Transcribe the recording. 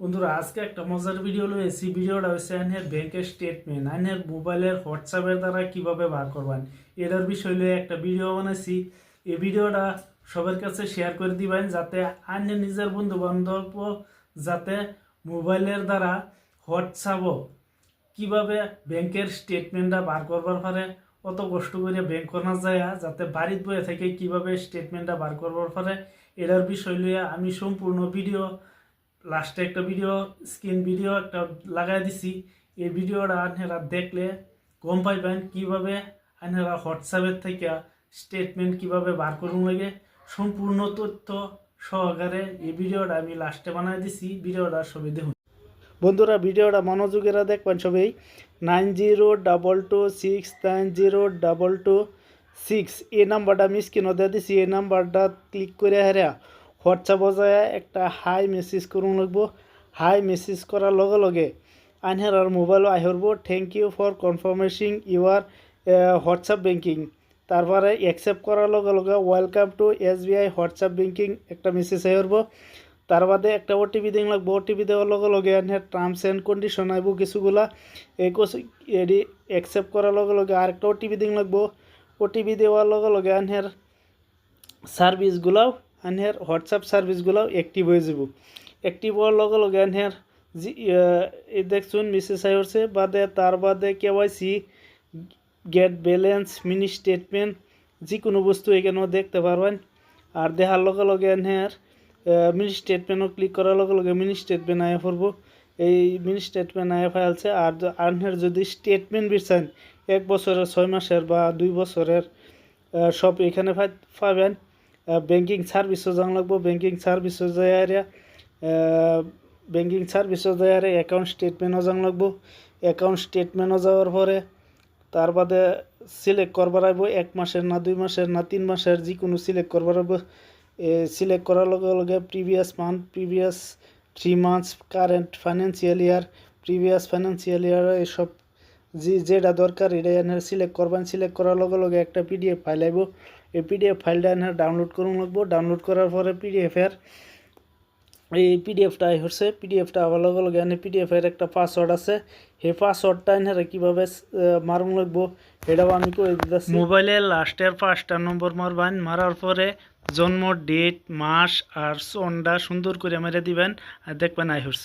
বন্ধুরা আজকে একটা মজার ভিডিও লয়েছি। ভিডিওটা হচ্ছে আইনের ব্যাংকের স্টেটমেন্ট আইনের মোবাইলের হোয়াটসঅ্যাপের দ্বারা কিভাবে বার করবেন এটার বিষয় লয়ে একটা ভিডিও বানাইছি। এই ভিডিওটা সবার কাছে শেয়ার করে দিবেন যাতে আইনের নিজের বন্ধু বান্ধব যাতে মোবাইলের দ্বারা হোয়াটসঅ্যাপও কিভাবে ব্যাংকের স্টেটমেন্টটা বার করবার পারে। অত কষ্ট করে ব্যাংক করা যায় যাতে বাড়ির বয়ে থেকে কিভাবে স্টেটমেন্টটা বার করবার পারে এটার বিষয় লইয়া আমি সম্পূর্ণ ভিডিও লাস্টে একটা ভিডিও স্ক্রিন ভিডিও একটা লাগাই দিছি। এই ভিডিওটা আপনারা দেখলে গম পাইবেন কিভাবে আপনারা হোয়াটসঅ্যাপের থেকে স্টেটমেন্ট কিভাবে বার করুন লাগে। সম্পূর্ণ তথ্য সহকারে এই ভিডিওটা আমি লাস্টে বানাই দিছি। ভিডিওটা সবাই দেখুন। বন্ধুরা ভিডিওটা মনোযোগেরা দেখবেন সবাই। 9022690226 এই নাম্বারটা আমি স্ক্রিনে দিয়ে দিছি। এই নাম্বারটা ক্লিক করে হেরা হোয়াটসঅ্যাপ যায় একটা হাই মেসেজ করুন লাগবো। হাই মেসেজ করার লগে লগে আনহেরার মোবাইল আহরব thank you for confirmation your WhatsApp banking. তারপরে অ্যাকসেপ্ট করার লগে লগে welcome to SBI WhatsApp banking একটা মেসেজ আহরব। তার বাদে একটা ওটিপি দিন লাগবো। ওটিপি দেওয়ার লগে লগে আনহের টার্মস অ্যান্ড কন্ডিশন আইব কিছুগুলা। এডি অ্যাকসেপ্ট করার লগে লগে আরেকটা ওটিপি দিন লাগবো। ওটিপি দেওয়ার লগে লগে আনহের সার্ভিসগুলাও আনহের হোয়াটসঅ্যাপ সার্ভিসগুলাও অ্যাক্টিভ হয়ে যাব। অ্যাক্টিভ হওয়ার লগে লগে আনহের এই দেখছুন মেসেজ আইছে বাদে তার বাদে KYC get balance mini statement যে কোনো বস্তু এখানেও দেখতে পারবেন। আর দেখার লগে লগে আনহের মিনি স্টেটমেন্টও ক্লিক করার লগে লগে মিনি স্টেটমেন্ট আয়া পড়ব। এই মিনি স্টেটমেন্ট আয়া ফেলছে। আর আনহের যদি স্টেটমেন্ট বিচারেন 1 বছরের 6 মাসের বা 2 বছরের সব এখানে পাবেন। ব্যাংকিং সার্ভিসও জানা লাগবো। ব্যাংকিং সার্ভিসও যায় ব্যাংকিং সার্ভিসও যায় অ্যাকাউন্ট স্টেটমেন্টও জানা লাগবো। অ্যাকাউন্ট স্টেটমেন্টও যাওয়ার পরে তার বাদে সিলেক্ট করবার আইব 1 মাসের না 2 মাসের না 3 মাসের যে কোনো সিলেক্ট করবার আইব। সিলেক্ট করার লগে লগে previous month previous 3 months current financial year previous financial year এসব যেটা দরকার এটা এনে সিলেক্ট করবেন। সিলেক্ট করার লগে লগে একটা PDF ফাইল আইব। এই PDF ফাইলটা এনে ডাউনলোড করুন লাগবো। ডাউনলোড করার পরে এই পিডিএফটা হচ্ছে। পিডিএফটা আবার লগে লগে এনে PDF এর একটা পাসওয়ার্ড আছে। সেই পাসওয়ার্ডটা এনে কীভাবে মারুন লাগবো এটাও আমি করে দিতেছি। মোবাইলে লাস্টের 5টা নম্বর মারবেন। মারার পরে জন্ম ডেট মাস আর সনটা সুন্দর করে মেরে দিবেন আর দেখবেন হচ্ছে।